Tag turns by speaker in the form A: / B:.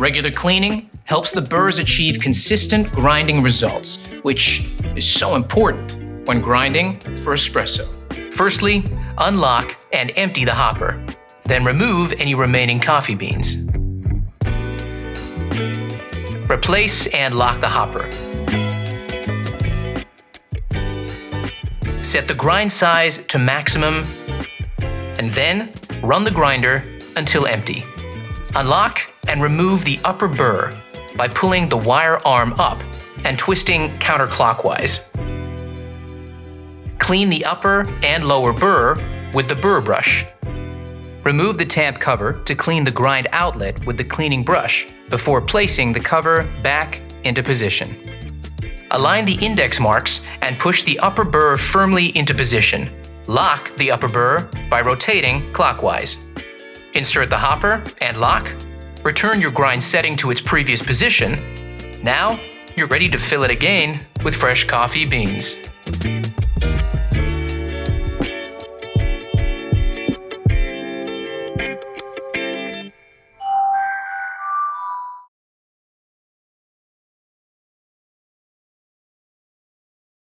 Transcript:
A: Regular cleaning helps the burrs achieve consistent grinding results, which is so important when grinding for espresso. Firstly, unlock and empty the hopper. Then remove any remaining coffee beans. Replace and lock the hopper. Set the grind size to maximum, and then run the grinder until empty. Unlock and remove the upper burr by pulling the wire arm up and twisting counterclockwise. Clean the upper and lower burr with the burr brush. Remove the tamp cover to clean the grind outlet with the cleaning brush before placing the cover back into position. Align the index marks and push the upper burr firmly into position. Lock the upper burr by rotating clockwise. Insert the hopper and lock. Return your grind setting to its previous position. Now, you're ready to fill it again with fresh coffee beans.